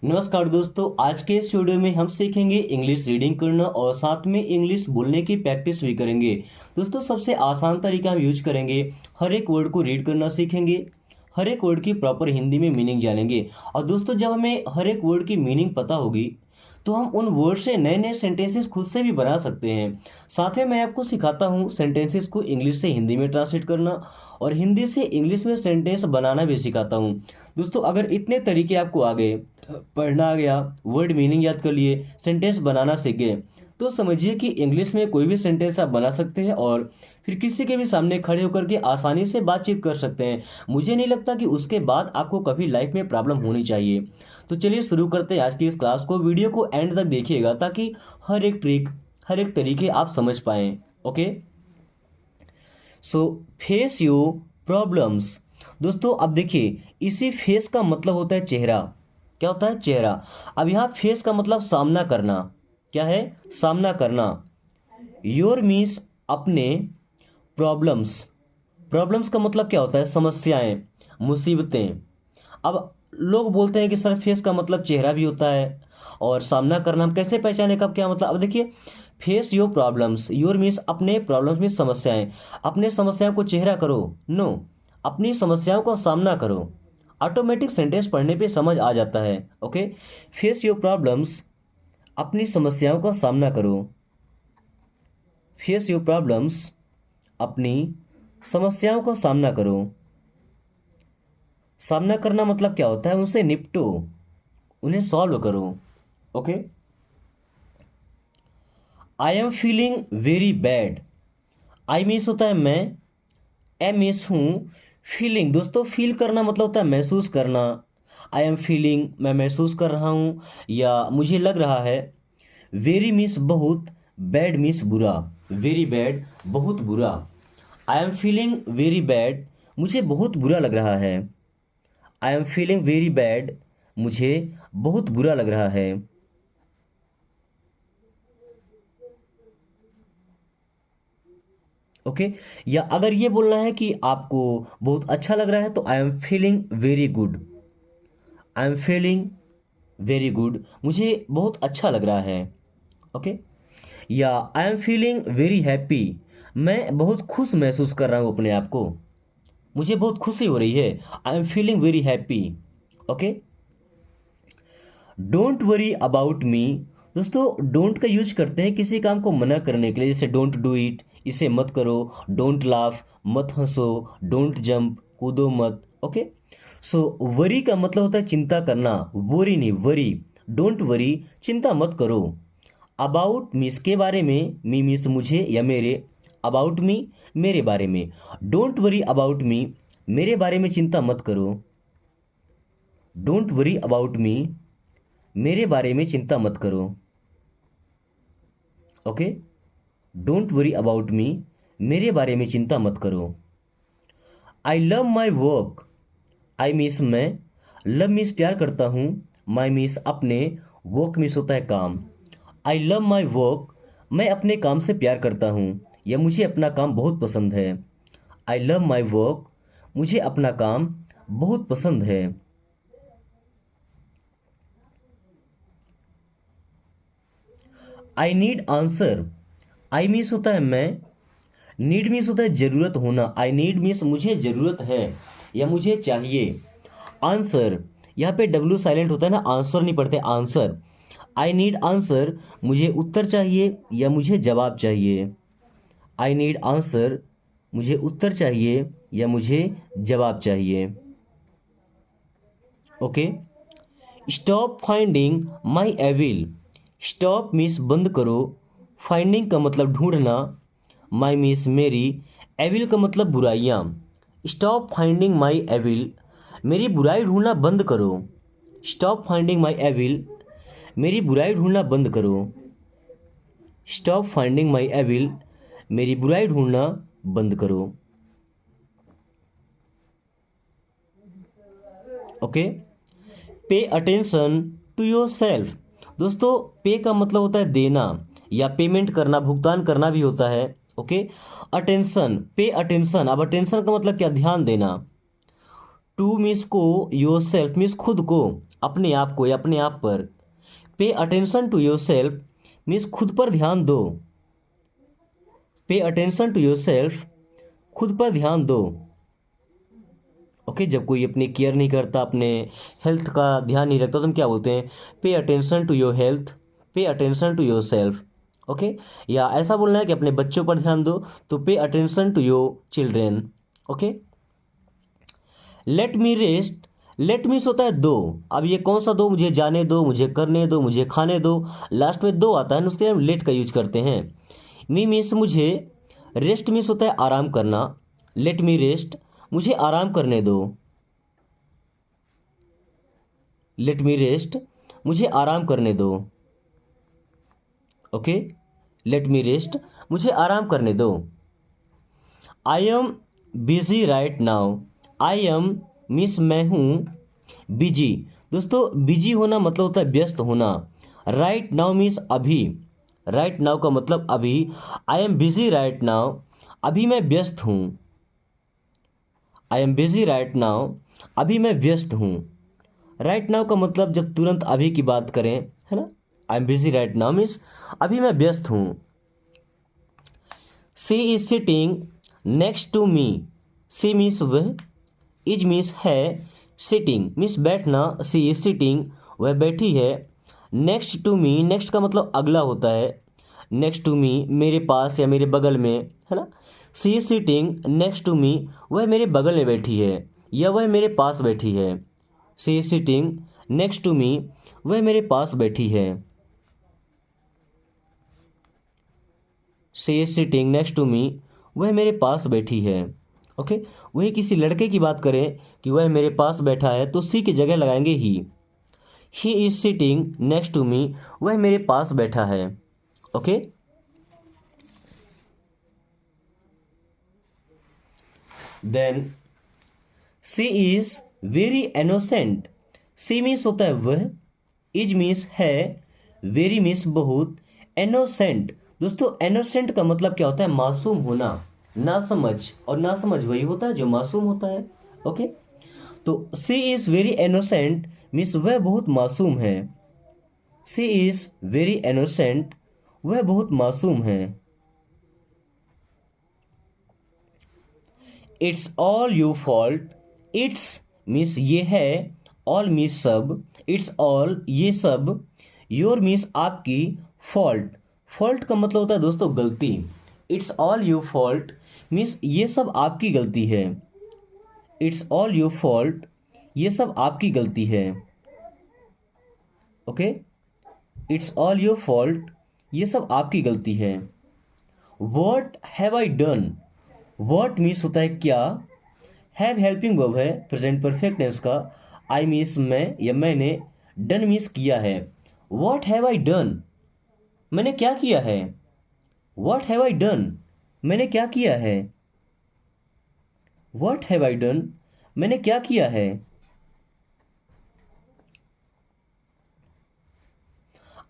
नमस्कार दोस्तों, आज के इस वीडियो में हम सीखेंगे इंग्लिश रीडिंग करना और साथ में इंग्लिश बोलने की प्रैक्टिस भी करेंगे। दोस्तों, सबसे आसान तरीका हम यूज करेंगे, हर एक वर्ड को रीड करना सीखेंगे, हर एक वर्ड की प्रॉपर हिंदी में मीनिंग जानेंगे। और दोस्तों, जब हमें हर एक वर्ड की मीनिंग पता होगी तो हम उन वर्ड से नए नए सेंटेंसेस खुद से भी बना सकते हैं। साथ में मैं आपको सिखाता हूँ सेंटेंसेस को इंग्लिश से हिंदी में ट्रांसलेट करना और हिंदी से इंग्लिश में सेंटेंस बनाना भी सिखाता हूँ। दोस्तों, अगर इतने तरीके आपको आ गए, पढ़ना आ गया, वर्ड मीनिंग याद कर लिए, सेंटेंस बनाना सीख गए, तो समझिए कि इंग्लिश में कोई भी सेंटेंस आप बना सकते हैं और फिर किसी के भी सामने खड़े होकर के आसानी से बातचीत कर सकते हैं। मुझे नहीं लगता कि उसके बाद आपको कभी लाइफ में प्रॉब्लम होनी चाहिए। तो चलिए शुरू करते हैं आज की इस क्लास को। वीडियो को एंड तक देखिएगा ताकि हर एक ट्रिक, हर एक तरीके आप समझ पाएँ। Okay, so face your problems. दोस्तों, अब देखिए, इसी फेस का मतलब होता है चेहरा। क्या होता है? चेहरा। अब यहाँ फेस का मतलब सामना करना। क्या है? सामना करना। योर मीन्स अपने, प्रॉब्लम्स, प्रॉब्लम्स का मतलब क्या होता है? समस्याएं, मुसीबतें। अब लोग बोलते हैं कि सर फेस का मतलब चेहरा भी होता है और सामना करना, हम कैसे पहचाने कब क्या मतलब? अब देखिए, face your problems, your means अपने, प्रॉब्लम्स मीन्स समस्याएं। अपने समस्याओं को चेहरा करो, नो, अपनी समस्याओं का सामना करो। ऑटोमेटिक सेंटेंस पढ़ने पे समझ आ जाता है। ओके, फेस योर प्रॉब्लम्स, अपनी समस्याओं का सामना करो। फेस योर प्रॉब्लम्स, अपनी समस्याओं का सामना करो। सामना करना मतलब क्या होता है? उनसे निपटो, उन्हें सॉल्व करो। Okay, I am feeling very bad. I means होता है मैं, ए मीन्स हूँ, फीलिंग दोस्तों फील करना मतलब होता है महसूस करना। आई एम फीलिंग, मैं महसूस कर रहा हूँ या मुझे लग रहा है। वेरी मीन्स बहुत, बैड मीन्स बुरा। वेरी बैड, बहुत बुरा। I am feeling very bad, मुझे बहुत बुरा लग रहा है। I am feeling very bad, मुझे बहुत बुरा लग रहा है। ओके, या अगर ये बोलना है कि आपको बहुत अच्छा लग रहा है तो I am feeling very good. I am feeling very good, मुझे बहुत अच्छा लग रहा है। ओके, या I am feeling very happy, मैं बहुत खुश महसूस कर रहा हूँ अपने आप को, मुझे बहुत खुशी हो रही है। I am feeling very happy. Okay, don't worry about me. दोस्तों, डोंट का यूज करते हैं किसी काम को मना करने के लिए, जैसे डोंट डू इट, इसे मत करो। डोंट लाफ, मत हंसो। डोंट जंप, कूदो मत। ओके, सो वरी का मतलब होता है चिंता करना, वरी नहीं, वरी। डोंट वरी, चिंता मत करो। अबाउट मीन्स के बारे में, मी मीन्स मुझे या मेरे, अबाउट मी मेरे बारे में। डोंट वरी अबाउट मी, मेरे बारे में चिंता मत करो। डोंट वरी अबाउट मी, मेरे बारे में चिंता मत करो। Okay, don't worry about me, मेरे बारे में चिंता मत करो। I love my work. I means मैं, लव मीन्स प्यार करता हूँ, माई मीन्स अपने, वर्क मीन्स होता है काम। आई लव माई वर्क, मैं अपने काम से प्यार करता हूँ या मुझे अपना काम बहुत पसंद है। आई लव माई वर्क, मुझे अपना काम बहुत पसंद है। I need answer. I means होता है मैं, नीड मीन्स होता है जरूरत होना। आई नीड मीन्स मुझे जरूरत है या मुझे चाहिए। आंसर, यहाँ पे डब्ल्यू साइलेंट होता है ना, आंसर नहीं पढ़ते, आंसर। आई नीड आंसर, मुझे उत्तर चाहिए या मुझे जवाब चाहिए। आई नीड आंसर, मुझे उत्तर चाहिए या मुझे जवाब चाहिए। Okay, stop finding my evil. Stop means बंद करो, फाइंडिंग का मतलब ढूंढना, माई मीन्स मेरी, एविल का मतलब बुराइयाँ। स्टॉप फाइंडिंग माई एविल, मेरी बुराई ढूंढना बंद करो। स्टॉप फाइंडिंग माई एविल, मेरी बुराई ढूंढना बंद करो। स्टॉप फाइंडिंग माई एविल, मेरी बुराई ढूंढना बंद करो। ओके, पे अटेंशन टू योर सेल्फ। दोस्तों, पे का मतलब होता है देना या पेमेंट करना, भुगतान करना भी होता है। Okay, attention, pay attention. अब अटेंशन का मतलब क्या? ध्यान देना। टू मीन्स को, योर सेल्फ मीन्स खुद को, अपने आप को या अपने आप पर। Pay attention to yourself means खुद पर ध्यान दो। पे अटेंशन टू योर सेल्फ, खुद पर ध्यान दो। ओके, जब कोई अपनी केयर नहीं करता, अपने हेल्थ का ध्यान नहीं रखता, तो हम क्या बोलते हैं? Pay attention to your health, pay attention to yourself. Okay, या ऐसा बोलना है कि अपने बच्चों पर ध्यान दो, तो pay attention to your children. Okay, let me rest, let means होता है दो। अब ये कौन सा दो? मुझे जाने दो, मुझे करने दो, मुझे खाने दो, लास्ट में दो आता है ना, उसके लिए हम लेट का यूज करते हैं। मी मीन्स मुझे, रेस्ट मीन्स होता है आराम करना। लेट मी रेस्ट, मुझे आराम करने दो। लेट मी रेस्ट, मुझे आराम करने दो। ओके, लेट मी रेस्ट, मुझे आराम करने दो। आई am busy right now, I am means मैं हूँ, बिजी। दोस्तों बिजी होना मतलब होता है व्यस्त होना। राइट नाउ मीन्स अभी, राइट नाउ का मतलब अभी। आई एम बिजी राइट नाउ, अभी मैं व्यस्त हूँ। आई एम बिजी राइट नाउ, अभी मैं व्यस्त हूँ। राइट नाउ का मतलब जब तुरंत अभी की बात करें, है ना। I am busy right now means अभी मैं व्यस्त हूँ। She is sitting next to me, she means वह, इज मीन्स है, सिटिंग मीन्स बैठना। सी इज सिटिंग, वह बैठी है। नेक्स्ट टू मी, नेक्स्ट का मतलब अगला होता है। नेक्स्ट टू मी मेरे पास या मेरे बगल में, है ना। She is sitting next to me, वह मेरे बगल में बैठी है या वह मेरे पास बैठी है। She is sitting next to me, वह मेरे पास बैठी है। She is sitting next to me, वह मेरे पास बैठी है। ओके, वही किसी लड़के की बात करें कि वह मेरे पास बैठा है, तो सी की जगह लगाएंगे he is sitting next to me, वह मेरे पास बैठा है। Okay, then she is very innocent, she means होता है वह, इज मीन्स है, वेरी मीन्स बहुत, इनोसेंट। दोस्तों इनोसेंट का मतलब क्या होता है? मासूम होना, ना समझ, और ना समझ वही होता है जो मासूम होता है। ओके, तो सी इज वेरी इनोसेंट मीन्स वह बहुत मासूम है। सी इज वेरी इनोसेंट, वह बहुत मासूम है। It's all your fault, it's means ये है, ऑल मीन्स सब, इट्स ऑल ये सब, योर मीन्स आपकी, फॉल्ट, फॉल्ट का मतलब होता है दोस्तों गलती। It's all your fault means ये सब आपकी गलती है। इट्स ऑल योर फॉल्ट, ये सब आपकी गलती है। Okay, it's all your fault, ये सब आपकी गलती है। What have I done, what means होता है क्या, हैव हेल्पिंग वर्ब है प्रेजेंट परफेक्ट टेंस का, आई मीन्स मैं या मैंने, डन मीन्स किया है। वॉट हैव आई डन, मैंने क्या किया है। वॉट हैव आई डन, मैंने क्या किया है। वॉट हैव आई डन, मैंने क्या किया है।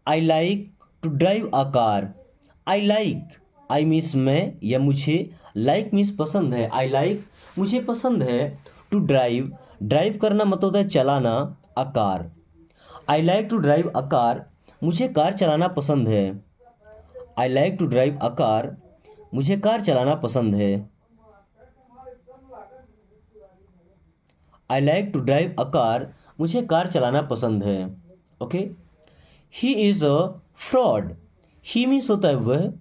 I like to drive a car, I like, I means मैं या मुझे, लाइक मीन्स पसंद है। आई लाइक मुझे पसंद है, टू ड्राइव, ड्राइव करना मतलब होता है चलाना, a car. I like to drive a car, मुझे कार चलाना पसंद है। I like to drive a car, मुझे कार चलाना पसंद है। I like to drive a car, मुझे कार चलाना पसंद है। Okay, he is a fraud, he means होता है वह,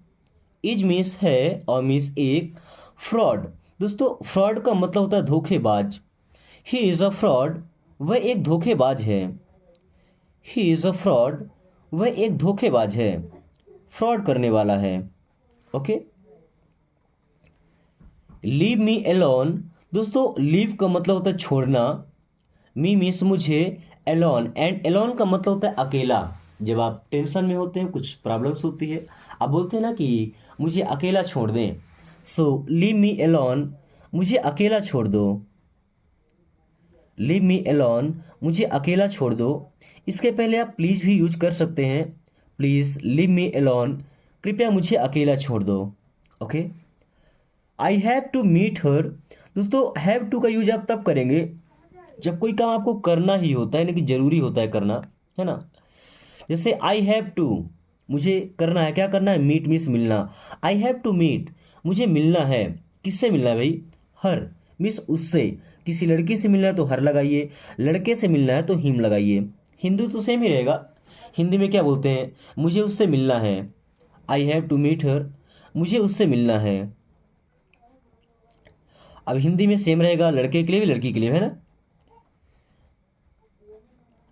इज मीन्स है और मीन्स एक, फ्रॉड। दोस्तों फ्रॉड का मतलब होता है धोखेबाज। ही इज अ फ्रॉड, वह एक धोखेबाज है। ही इज अ फ्रॉड, वह एक धोखेबाज है, फ्रॉड करने वाला है। ओके, लीव मी एलोन, दोस्तों लीव का मतलब होता है छोड़ना, मी मीन्स मुझे, एलोन, एंड एलोन का मतलब होता है अकेला। जब आप टेंशन में होते हैं, कुछ प्रॉब्लम्स होती है, आप बोलते हैं ना कि मुझे अकेला छोड़ दें, सो लीव मी एलोन, मुझे अकेला छोड़ दो। लीव मी एलोन, मुझे अकेला छोड़ दो। इसके पहले आप प्लीज़ भी यूज कर सकते हैं, प्लीज़ लीव मी एलोन, कृपया मुझे अकेला छोड़ दो। Okay, I have to meet her, दोस्तों हैव टू का यूज आप तब करेंगे जब कोई काम आपको करना ही होता है, यानी कि जरूरी होता है करना, है ना। जैसे आई हैव टू, मुझे करना है, क्या करना है, मीट मीन्स मिलना। आई हैव टू मीट, मुझे मिलना है। किससे मिलना है भाई, हर मीन्स उससे। किसी लड़की से मिलना है तो हर लगाइए, लड़के से मिलना है तो हिम लगाइए। हिंदी तो सेम ही रहेगा। हिंदी में क्या बोलते हैं, मुझे उससे मिलना है, I have to meet her, मुझे उससे मिलना है। अब हिंदी में सेम रहेगा, लड़के के लिए भी लड़की के लिए, है ना।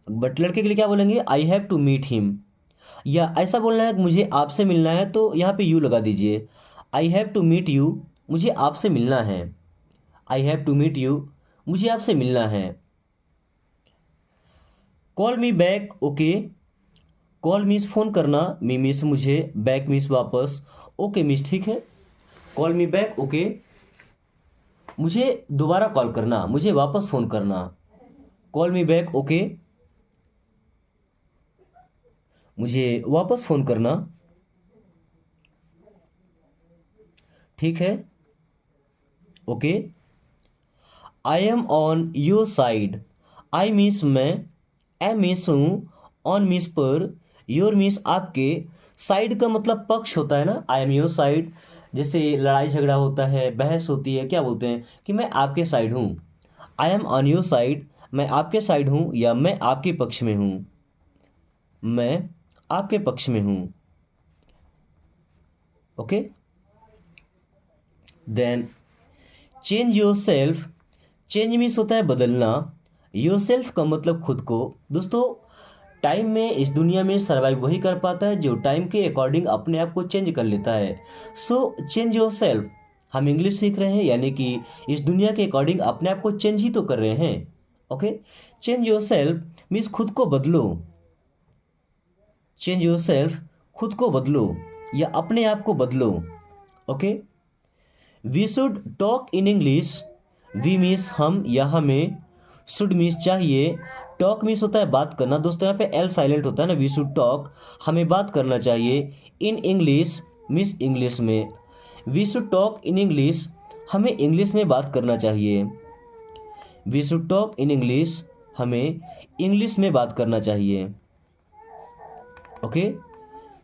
बट लड़के के लिए क्या बोलेंगे, I have to meet him. या ऐसा बोलना है कि मुझे आपसे मिलना है, तो यहाँ पे यू लगा दीजिए, I have to meet you, मुझे आपसे मिलना है। I have to meet you, मुझे आपसे मिलना है। Call me back, okay. Call means phone करना, मी मीन्स मुझे, बैक मीन्स वापस, ओके मीन्स ठीक है। कॉल मी बैक, ओके, मुझे दोबारा कॉल करना, मुझे वापस फोन करना। कॉल मी बैक, ओके, मुझे वापस फोन करना, ठीक है, okay. I am on your side, I means मैं, एम मीन्स हूँ, ऑन मीन्स पर, योर मीन्स आपके, साइड का मतलब पक्ष होता है ना, आई एम योर साइड। जैसे लड़ाई झगड़ा होता है, बहस होती है, क्या बोलते हैं कि मैं आपके साइड हूँ। I am on your side, मैं आपके साइड हूँ, या मैं आपके पक्ष में हूँ, मैं आपके पक्ष में हूँ, okay. Then change yourself, change means होता है बदलना, योर सेल्फ का मतलब खुद को। दोस्तों टाइम में इस दुनिया में सर्वाइव वही कर पाता है जो टाइम के अकॉर्डिंग अपने आप को चेंज कर लेता है। सो चेंज योर सेल्फ, हम इंग्लिश सीख रहे हैं, यानी कि इस दुनिया के अकॉर्डिंग अपने आप को चेंज ही तो कर रहे हैं, okay. Change yourself means खुद को बदलो, चेंज योर सेल्फ, खुद को बदलो या अपने आप को बदलो, okay. We should talk in English, we means हम या हमें, शुड मीन्स चाहिए, टॉक मीन्स होता है बात करना। दोस्तों यहाँ पे एल साइलेंट होता है ना, वी शुड टॉक, हमें बात करना चाहिए, इन इंग्लिश मीन्स इंग्लिश में, we should talk in English, हमें इंग्लिश में बात करना चाहिए। We should talk in English, हमें इंग्लिश में बात करना चाहिए, okay.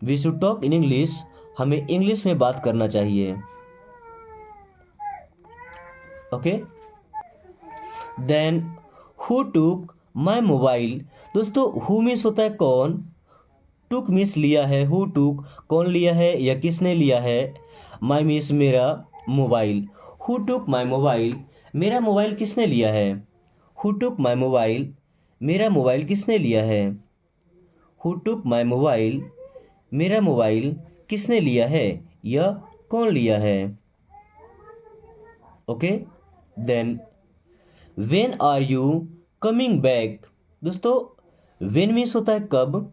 We should talk in English, हमें इंग्लिश में बात करना चाहिए, okay. Then who took my mobile, दोस्तों हु मीन्स होता है कौन, टूक मीन्स लिया है, हु टूक कौन लिया है या किसने लिया है, माई मीन्स मेरा, mobile, who took my mobile, मेरा मोबाइल किसने लिया है। हु टूक माई मोबाइल, मेरा मोबाइल किसने लिया है। हु टूक माई मोबाइल, मेरा मोबाइल किसने लिया है या कौन लिया है, okay. Then when are you coming back, दोस्तों व्हेन मीन्स होता है कब,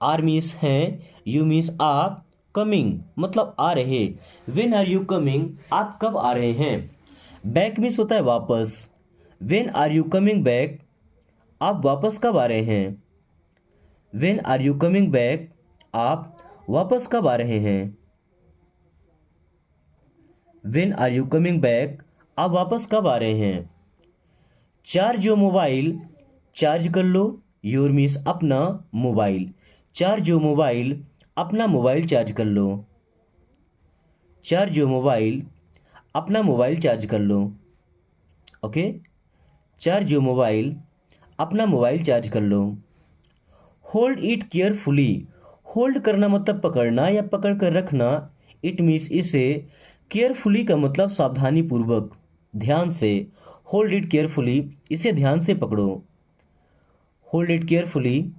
आर मीन्स हैं, यू मीन्स आप, कमिंग मतलब आ रहे। व्हेन आर यू कमिंग, आप कब आ रहे हैं। बैक मीन्स होता है वापस, when are you coming back, आप वापस कब आ रहे हैं। When are you coming back, आप वापस कब आ रहे हैं। When are you coming back, आप वापस कब आ रहे हैं। चार्ज योर मोबाइल, चार्ज कर लो, योर मीन्स अपना, मोबाइल, चार्ज योर मोबाइल, अपना मोबाइल चार्ज कर लो। चार्ज योर मोबाइल, अपना मोबाइल चार्ज कर लो, ओके। चार्ज योर मोबाइल, अपना मोबाइल चार्ज कर लो। होल्ड इट केयरफुली, होल्ड करना मतलब पकड़ना या पकड़ कर रखना, इट मीन्स इसे, केयरफुली का मतलब सावधानी पूर्वक, ध्यान से, होल्ड इट केयरफुली, इसे ध्यान से पकड़ो। होल्ड इट केयरफुली,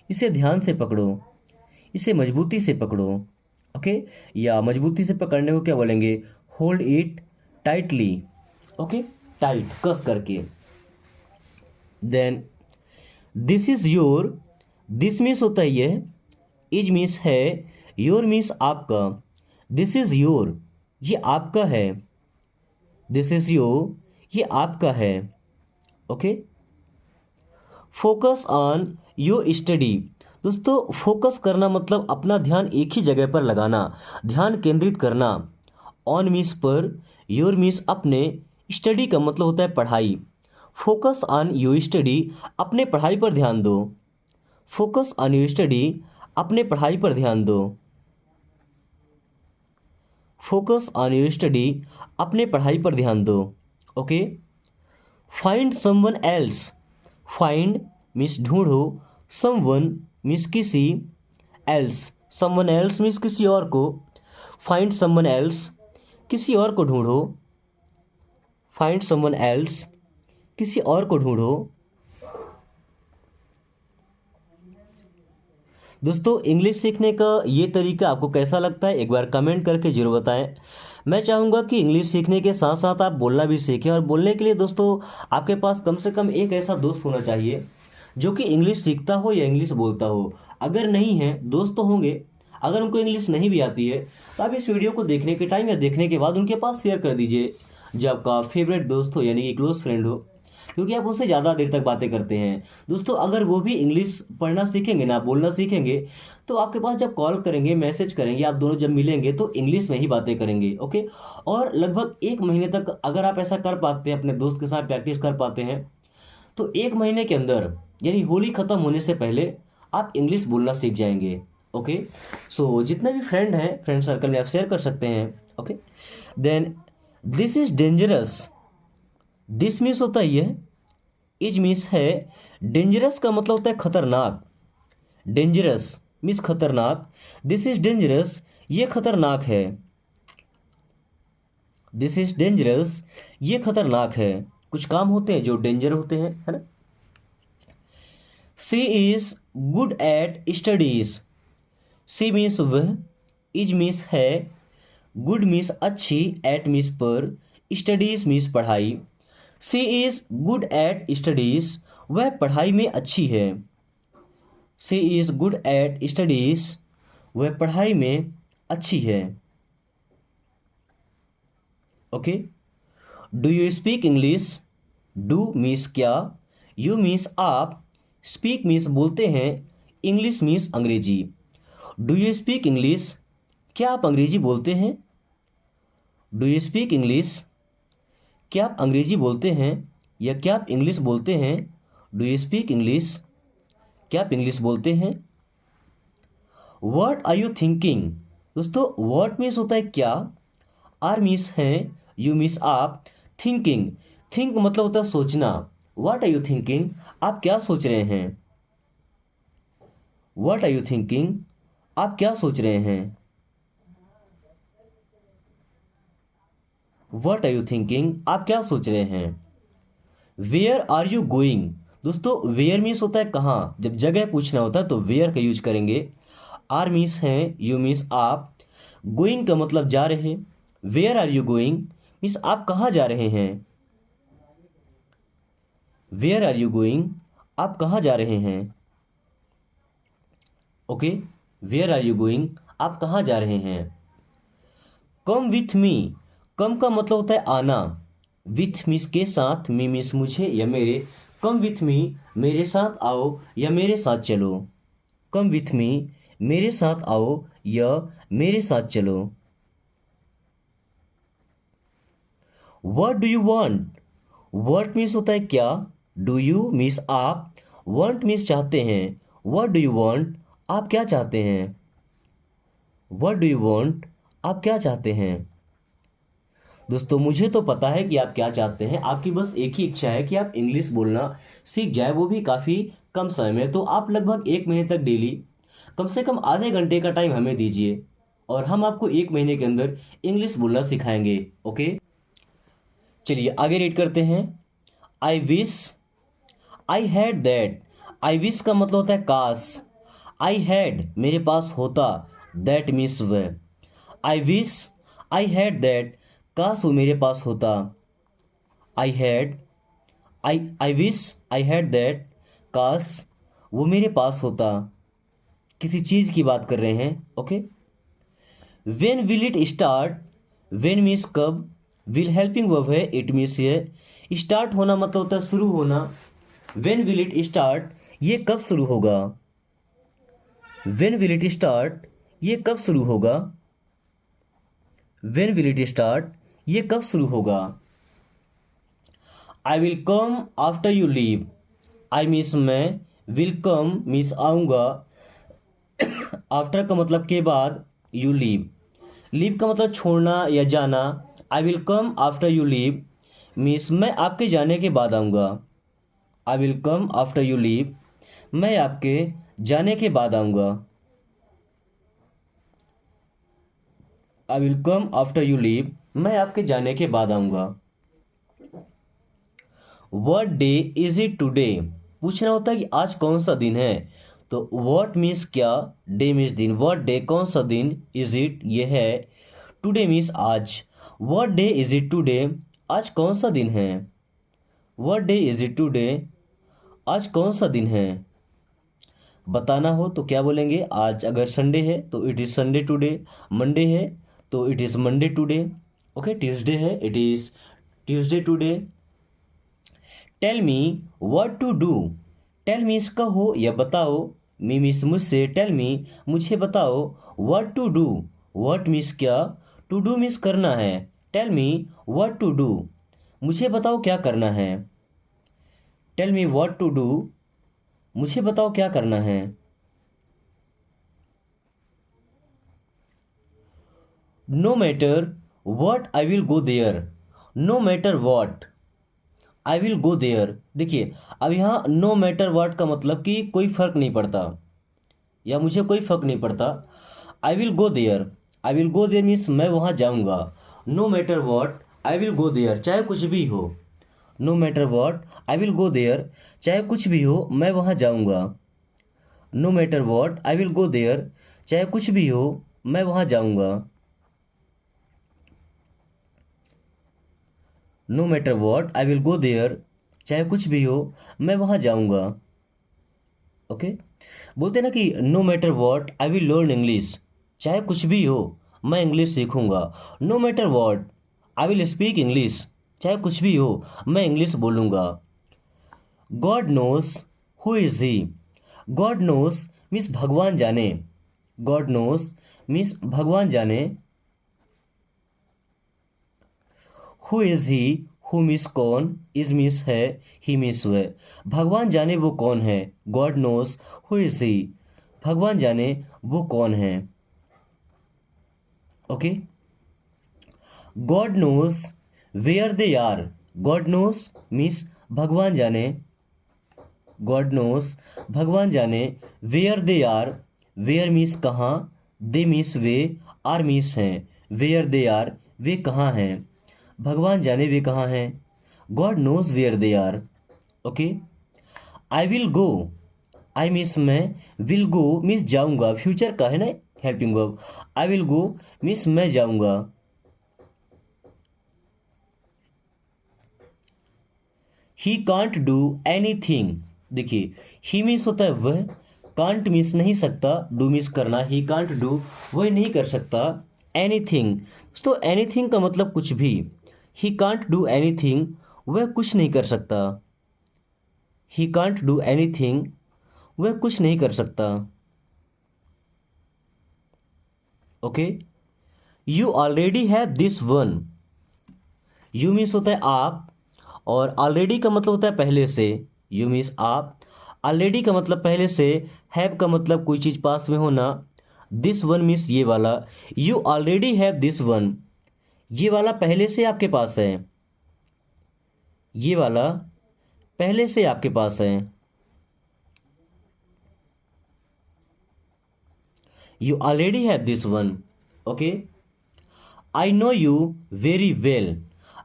इसे ध्यान से पकड़ो, इसे मजबूती से पकड़ो, ओके। या मजबूती से पकड़ने को क्या बोलेंगे, hold it tightly, okay, tight कस करके। Then this is your, this means होता है यह, इज मीन्स है, योर मीन्स आपका, दिस इज योर, ये आपका है, दिस इज योर, ये आपका है, okay. Focus on your study, दोस्तों फोकस करना मतलब अपना ध्यान एक ही जगह पर लगाना, ध्यान केंद्रित करना। ऑन मीन्स पर, योर मीन्स अपने, स्टडी का मतलब होता है पढ़ाई। फोकस ऑन योर स्टडी, अपने पढ़ाई पर ध्यान दो। फोकस ऑन योर स्टडी, अपने पढ़ाई पर ध्यान दो। फोकस ऑन योर स्टडी, अपने पढ़ाई पर ध्यान दो। Okay. Find someone else, find means ढूंढो, समवन मीन्स किसी, एल्स समवन एल्स मीन्स किसी और को। फाइंड समवन एल्स, किसी और को ढूंढो। फाइंड समवन एल्स, किसी और को ढूंढो। दोस्तों इंग्लिश सीखने का ये तरीका आपको कैसा लगता है, एक बार कमेंट करके जरूर बताएं। मैं चाहूँगा कि इंग्लिश सीखने के साथ साथ आप बोलना भी सीखें, और बोलने के लिए दोस्तों आपके पास कम से कम एक ऐसा दोस्त होना चाहिए जो कि इंग्लिश सीखता हो या इंग्लिश बोलता हो। अगर नहीं है, दोस्त तो होंगे, अगर उनको इंग्लिश नहीं भी आती है तो आप इस वीडियो को देखने के टाइम या देखने के बाद उनके पास शेयर कर दीजिए, जो आपका फेवरेट दोस्त हो यानी कि क्लोज फ्रेंड हो, क्योंकि आप उससे ज़्यादा देर तक बातें करते हैं। दोस्तों अगर वो भी इंग्लिश पढ़ना सीखेंगे ना, बोलना सीखेंगे, तो आपके पास जब कॉल करेंगे, मैसेज करेंगे, आप दोनों जब मिलेंगे तो इंग्लिश में ही बातें करेंगे। ओके। और लगभग 1 महीने तक अगर आप ऐसा कर पाते हैं, अपने दोस्त के साथ प्रैक्टिस कर पाते हैं, तो 1 महीने के अंदर यानी होली ख़त्म होने से पहले आप इंग्लिश बोलना सीख जाएंगे। ओके। सो जितने भी फ्रेंड हैं, फ्रेंड सर्कल में आप शेयर कर सकते हैं। Okay. Then this is dangerous, this means होता है यह, इज मीन्स है, डेंजरस का मतलब होता है खतरनाक। डेंजरस मीन्स खतरनाक। दिस इज डेंजरस, ये खतरनाक है। दिस इज डेंजरस, ये खतरनाक है। कुछ काम होते हैं जो डेंजर होते हैं, है ना। She is good at studies, she means वह, इज मीन्स है, गुड मीन्स अच्छी, एट मीन्स पर, स्टडीज मीन्स पढ़ाई। She is good at studies, वह पढ़ाई में अच्छी है। She is good at studies, वह पढ़ाई में अच्छी है। Okay. Do you speak English, do means क्या, यू मीन्स आप, स्पीक मीन्स बोलते हैं, इंग्लिश मीन्स अंग्रेजी। डू यू स्पीक इंग्लिश, क्या आप अंग्रेजी बोलते हैं। डू यू स्पीक इंग्लिश, क्या आप अंग्रेजी बोलते हैं, या क्या आप इंग्लिश बोलते हैं। डू यू स्पीक इंग्लिश, क्या आप इंग्लिश बोलते हैं। व्हाट आर यू थिंकिंग, दोस्तों व्हाट मीन्स होता है क्या, आर मीन्स है, यू मीन्स आप, थिंकिंग, थिंक मतलब होता है सोचना। व्हाट आर यू थिंकिंग, आप क्या सोच रहे हैं। व्हाट आर यू थिंकिंग, आप क्या सोच रहे हैं। व्हाट आर यू थिंकिंग, आप क्या सोच रहे हैं। वेयर आर यू गोइंग, दोस्तों वेयर मीन्स होता है कहाँ, जब जगह पूछना होता है तो वेयर का यूज करेंगे। आर मीन्स है, यू मीन्स आप, गोइंग का मतलब जा रहे। Where are you going means आप कहाँ जा रहे हैं। वेयर आर यू गोइंग, आप कहाँ जा रहे हैं। Okay. Where are you going, आप कहाँ जा रहे हैं। कम विथ मी, कम का मतलब होता है आना, विथ मीन्स के साथ, मी मीन्स मुझे या मेरे। कम विथ मी, मेरे साथ आओ या मेरे साथ चलो। कम विथ मी, मेरे साथ आओ या मेरे साथ चलो। What do you want, what means होता है क्या, डू यू मीन्स आप, वांट मीन्स चाहते हैं। व्हाट डू यू वांट, आप क्या चाहते हैं। व्हाट डू यू वांट, आप क्या चाहते हैं। दोस्तों मुझे तो पता है कि आप क्या चाहते हैं, आपकी बस एक ही इच्छा है कि आप इंग्लिश बोलना सीख जाए, वो भी काफ़ी कम समय में। तो आप लगभग 1 महीने तक डेली कम से कम आधे घंटे का टाइम हमें दीजिए, और हम आपको 1 महीने के अंदर इंग्लिश बोलना सिखाएंगे। ओके। चलिए आगे रीड करते हैं। I wish, I had that, I wish का मतलब होता है काश। आई हैड मेरे पास होता, दैट मीन्स वह। I wish I had that, काश वो मेरे पास होता। I had, I wish I had that, काश वो मेरे पास होता। किसी चीज़ की बात कर रहे हैं। Okay. When will it start, when means कब, विल हेल्पिंग वर्ब है, इट मीन्स ये। स्टार्ट होना मतलब होता है शुरू होना। वेन विल इट स्टार्ट, ये कब शुरू होगा। वेन विल इट स्टार्ट, ये कब शुरू होगा। वेन विल इट स्टार्ट, ये कब शुरू होगा। I will come after you leave. I means मैं, विल कम मीन्स आऊँगा, आफ्टर का मतलब के बाद, यू लीव, लीव का मतलब छोड़ना या जाना। I will come after you leave means मैं आपके जाने के बाद आऊँगा। I will come after you leave, मैं आपके जाने के बाद आऊँगा। I will come after you leave, मैं आपके जाने के बाद आऊँगा। What day is it today, पूछना होता है कि आज कौन सा दिन है। तो व्हाट मीन्स क्या, डे मीन्स दिन, व्हाट डे कौन सा दिन, इज इट ये है, टुडे मीन्स आज। What day is it today, आज कौन सा दिन है। What day is it today, आज कौन सा दिन है। बताना हो तो क्या बोलेंगे, आज अगर संडे है तो it is Sunday today, Monday है तो it is Monday today, okay, Tuesday है it is Tuesday today. Tell me what to do, tell me इसका हो या बताओ, मी मीस मुझसे, टेल मी मुझे बताओ, व्हाट टू डू, व्हाट मीस क्या, टू डू मीस करना है। Tell me what to do, मुझे बताओ क्या करना है। Tell me what to do, मुझे बताओ क्या करना है। No matter what I will go there, no matter what I will go there. देखिए अब यहाँ नो मैटर व्हाट का मतलब कि कोई फर्क नहीं पड़ता या मुझे कोई फर्क नहीं पड़ता। I will go there, I will go there means मैं वहाँ जाऊँगा। No matter what I will go there, चाहे कुछ भी हो। No matter what I will go there, चाहे कुछ भी हो मैं वहाँ जाऊँगा। No matter what I will go there, चाहे कुछ भी हो मैं वहाँ जाऊँगा। No matter what I will go there, चाहे कुछ भी हो मैं वहाँ जाऊँगा। ओके, बोलते ना कि no matter what I will learn English, चाहे कुछ भी हो मैं इंग्लिश सीखूँगा। No matter what I will speak English, चाहे कुछ भी हो मैं इंग्लिश बोलूँगा। God knows who is he, God knows means भगवान जाने, गॉड नोस मीन्स भगवान जाने। Who is he, who means कौन, इज मीन्स है, ही मीन्स वह। भगवान जाने वो कौन है, God knows who is he, भगवान जाने वो कौन है। Okay, God knows where they are, God knows means भगवान जाने, गॉड नोस भगवान जाने, where they are, where means कहाँ, दे मीन्स वे, आर मीन्स हैं, वेयर दे आर वे कहाँ हैं, भगवान जाने वे कहाँ हैं। God knows where they are. Okay, I will go, I means मैं, विल गो मीन्स जाऊँगा, फ्यूचर का है ना helping verb. I will go means मैं जाऊँगा। He can't do any thing, देखिए ही मीन्स होता है वह, कांट मीन्स नहीं सकता, डू मीन्स करना, ही कांट डू वह नहीं कर सकता, एनी थिंग दोस्तों एनी थिंग का मतलब कुछ भी। He can't do any thing, वह कुछ नहीं कर सकता। He can't do any thing, वह कुछ नहीं कर सकता। Okay, you already have this one, you means होता है आप, और ऑलरेडी का मतलब होता है पहले से, यू मीन्स आप, ऑलरेडी का मतलब पहले से, हैव का मतलब कोई चीज़ पास में होना, दिस वन मीन्स ये वाला। You already have this one, ये वाला पहले से आपके पास है, ये वाला पहले से आपके पास है। You already have this one. Okay, I know you very well,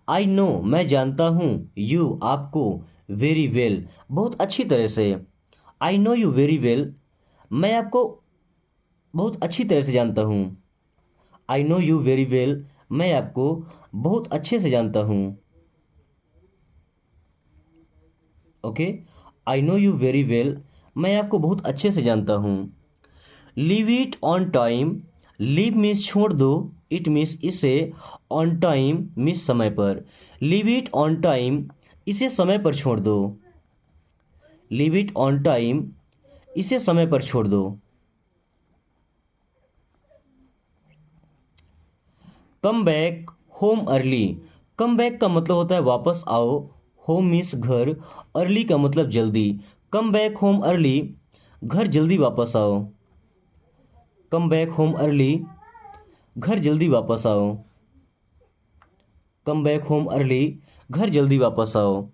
I know मैं जानता हूँ, यू आपको, वेरी वेल बहुत अच्छी तरह से। I know you very well, मैं आपको बहुत अच्छी तरह से जानता हूँ। I know you very well, मैं आपको बहुत अच्छे से जानता हूँ। Okay, I know you very well, मैं आपको बहुत अच्छे से जानता हूँ। Leave it on time, leave means छोड़ दो, इट मीन्स इसे, ऑन टाइम मीन्स समय पर। लीव इट ऑन टाइम, इसे समय पर छोड़ दो। लीव इट ऑन टाइम, इसे समय पर छोड़ दो। Come back home early, come back का मतलब होता है वापस आओ, होम मीन्स घर, अर्ली का मतलब जल्दी। कम बैक होम अर्ली, घर जल्दी वापस आओ। कम बैक होम अर्ली, घर जल्दी वापस आओ। कम बैक होम अर्ली, घर जल्दी वापस आओ।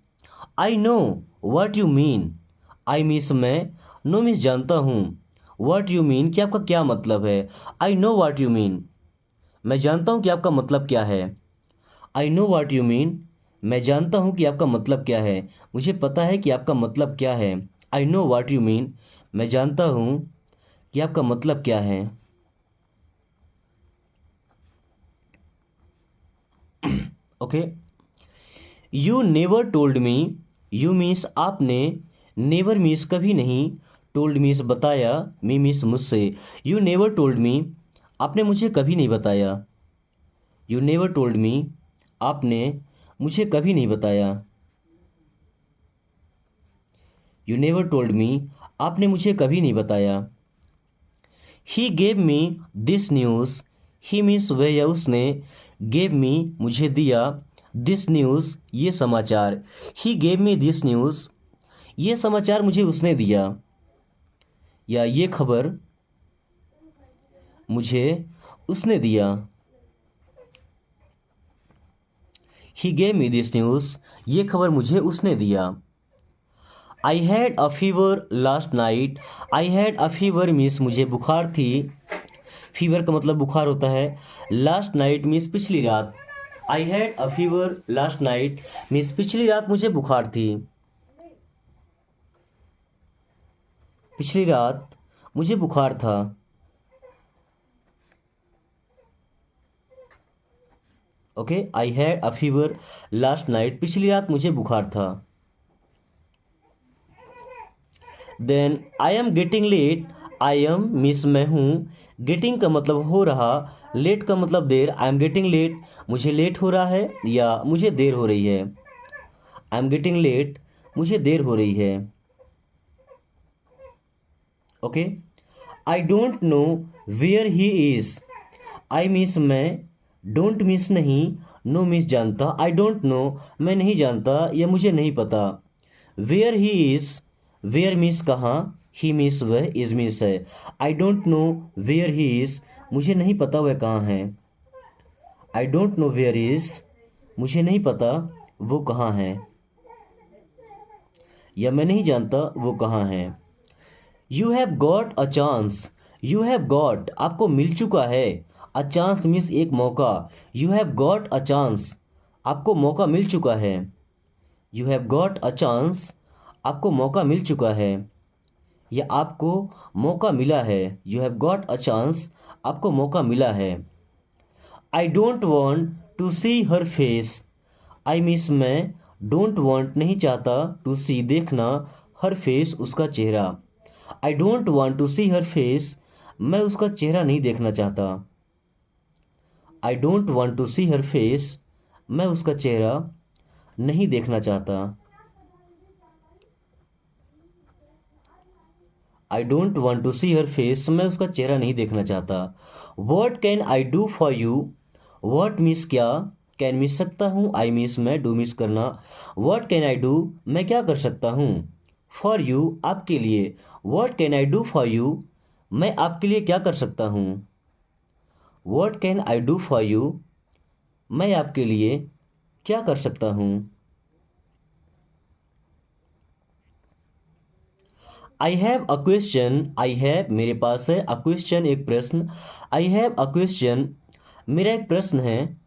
I know what you mean, I means मैं, नो मीन्स जानता हूँ, वाट यू मीन कि आपका क्या मतलब है। I know what you mean, मैं जानता हूँ कि आपका मतलब क्या है। I know what you mean, मैं जानता हूँ कि आपका मतलब क्या है, मुझे पता है कि आपका मतलब क्या है। I know what you mean, मैं जानता हूँ कि आपका मतलब क्या है। Okay. You never told me, you means आपने, नेवर मीन्स कभी नहीं, टोल्ड मीन्स बताया, मी मीन्स मुझसे। यू नेवर टोल्ड मी, आपने मुझे कभी नहीं बताया। यू नेवर टोल्ड मी, आपने मुझे कभी नहीं बताया। यू नेवर टोल्ड मी, आपने मुझे कभी नहीं बताया। He gave me this news, he means वह या उसने, गेव मी मुझे दिया, दिस न्यूज़ ये समाचार। He gave me this news, ये समाचार मुझे उसने दिया, या ये खबर मुझे उसने दिया। He gave me this news, ये खबर मुझे उसने दिया। आई had a fever last night, I had a fever means मुझे बुखार थी, फीवर का मतलब बुखार होता है। लास्ट नाइट मीन्स पिछली रात। आई had a fever last night means पिछली रात मुझे बुखार थी, पिछली रात मुझे बुखार था। Okay, I had a fever last night, पिछली रात मुझे बुखार था। Then I am getting late, I am means मैं हूँ, गेटिंग का मतलब हो रहा, लेट का मतलब देर। आई एम गेटिंग लेट, मुझे लेट हो रहा है या मुझे देर हो रही है। आई एम गेटिंग लेट, मुझे देर हो रही है। Okay. I don't know where he is, I means मैं, डोंट मीन्स नहीं, नो मीन्स जानता। आई डोंट नो मैं नहीं जानता या मुझे नहीं पता। Where he is, where means कहाँ, ही मीन्स वह, इज मीन्स है। I don't know where he is, मुझे नहीं पता वह कहाँ है। I don't know where is, मुझे नहीं पता वो कहाँ है, या मैं नहीं जानता वो कहाँ है। You have got a chance, you have got आपको मिल चुका है, अ चांस मीन्स एक मौका। You have got a chance, आपको मौका मिल चुका है। You have got a chance, आपको मौका मिल चुका है, या आपको मौका मिला है। You have got a chance, आपको मौका मिला है। I don't want to see her face, I means मैं, डोंट वॉन्ट नहीं चाहता, टू सी देखना, हर फेस उसका चेहरा। I don't want to see her face, मैं उसका चेहरा नहीं देखना चाहता। I don't want to see her face, मैं उसका चेहरा नहीं देखना चाहता। I don't want to see her face, मैं उसका चेहरा नहीं देखना चाहता। What can I do for you, what means क्या, कैन मीन्स सकता हूँ, आई मीन्स मैं, डू मीन्स करना। वॉट कैन आई डू मैं क्या कर सकता हूँ, फॉर यू आपके लिए। What can I do for you मैं आपके लिए क्या कर सकता हूँ। What can I do for you मैं आपके लिए क्या कर सकता हूँ। I have a question, I have मेरे पास है, अ क्वेश्चन एक प्रश्न। आई हैव अ क्वेश्चन मेरा एक प्रश्न है।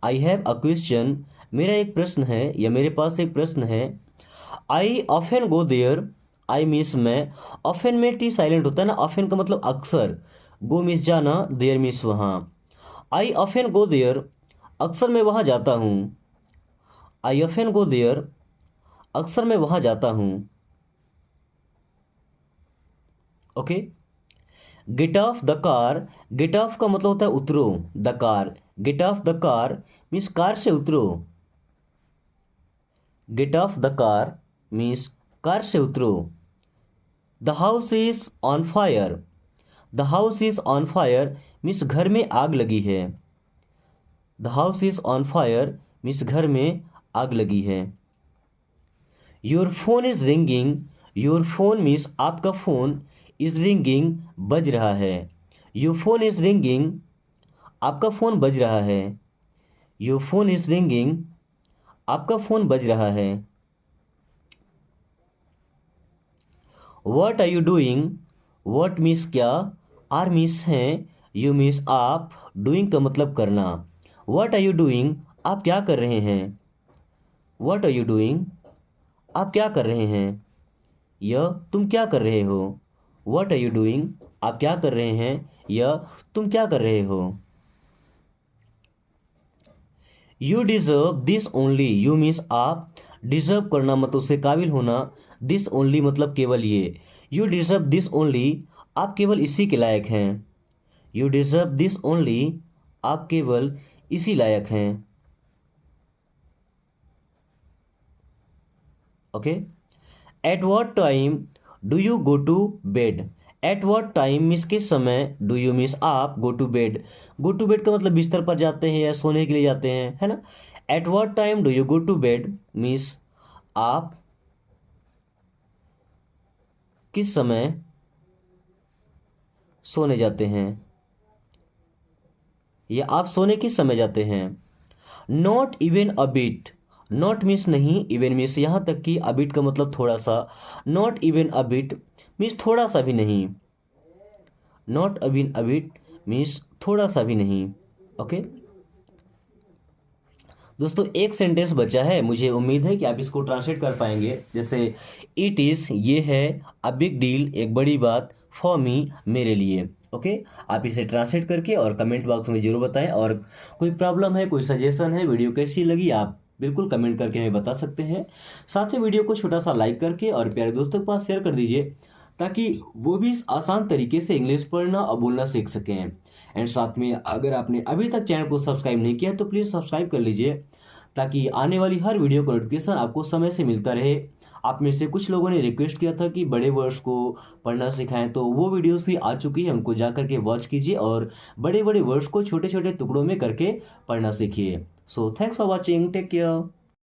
आई हैव अ क्वेश्चन मेरा एक प्रश्न है, या मेरे पास एक प्रश्न है। I often go there, I means मैं, ऑफन में टी साइलेंट होता है ना, ऑफन का मतलब अक्सर, गो मीन्स जाना, देयर मीन्स वहाँ। आई ऑफन गो देयर, अक्सर मैं वहाँ जाता हूँ। आई ऑफन गो देयर, अक्सर मैं वहाँ जाता हूँ। Okay. Get off the car, get off का मतलब होता है उतरो, the car, get off the car means car से उतरो। Get off the car means car से उतरो। The house is on fire, the house is on fire means घर में आग लगी है। The house is on fire means घर में आग लगी है। Your phone is ringing, your phone means आपका फोन, इज रिंगिंग बज रहा है, योर फोन इज रिंगिंग आपका फोन बज रहा है, योर फोन इज रिंगिंग आपका फोन बज रहा है। What are you doing, what means क्या, आर मीन्स हैं, यू मीन्स आप, डूइंग का मतलब करना। व्हाट आर यू डूइंग आप क्या कर रहे हैं, व्हाट आर यू डूइंग आप क्या कर रहे हैं। यह तुम क्या कर रहे हो, व्हाट आर यू डूइंग आप क्या कर रहे हैं, यह तुम क्या कर रहे हो। You deserve this only, you means आप, डिजर्व करना मतलब उसे काबिल होना, दिस ओनली मतलब केवल ये, यू डिजर्व दिस ओनली आप केवल इसी के लायक हैं, यू डिजर्व दिस ओनली आप केवल इसी लायक हैं। Okay, at what time do you go to bed, at what time means किस समय, डू यू मीन्स आप, go to bed, go to bed का मतलब बिस्तर पर जाते हैं या सोने के लिए जाते हैं, है ना। At what time do you go to bed means आप किस समय सोने जाते हैं, या आप सोने किस समय जाते हैं। Not even a bit, not means नहीं, इवन मीन्स यहाँ तक कि, अ बिट का मतलब थोड़ा सा, not even a bit means थोड़ा सा भी नहीं, not even a bit means थोड़ा सा भी नहीं। ओके दोस्तों, एक सेंटेंस बचा है, मुझे उम्मीद है कि आप इसको ट्रांसलेट कर पाएंगे। जैसे इट इज़, ये है, अ बिग डील एक बड़ी बात, फॉर मी मेरे लिए। ओके, आप इसे ट्रांसलेट करके और कमेंट बॉक्स में जरूर बताएं, और कोई प्रॉब्लम है, कोई सजेशन है, वीडियो कैसी लगी, आप बिल्कुल कमेंट करके हमें बता सकते हैं। साथ ही वीडियो को छोटा सा लाइक करके और प्यारे दोस्तों के पास शेयर कर दीजिए, ताकि वो भी आसान तरीके से इंग्लिश पढ़ना और बोलना सीख सकें। एंड साथ में अगर आपने अभी तक चैनल को सब्सक्राइब नहीं किया तो प्लीज़ सब्सक्राइब कर लीजिए, ताकि आने वाली हर वीडियो का नोटिफिकेशन आपको समय से मिलता रहे। आप में से कुछ लोगों ने रिक्वेस्ट किया था कि बड़े वर्ड्स को पढ़ना सिखाएं, तो वो वीडियोस भी आ चुकी है, हमको जा करके वॉच कीजिए और बड़े बड़े वर्ड्स को छोटे छोटे टुकड़ों में करके पढ़ना सीखिए। So thanks for watching, take care.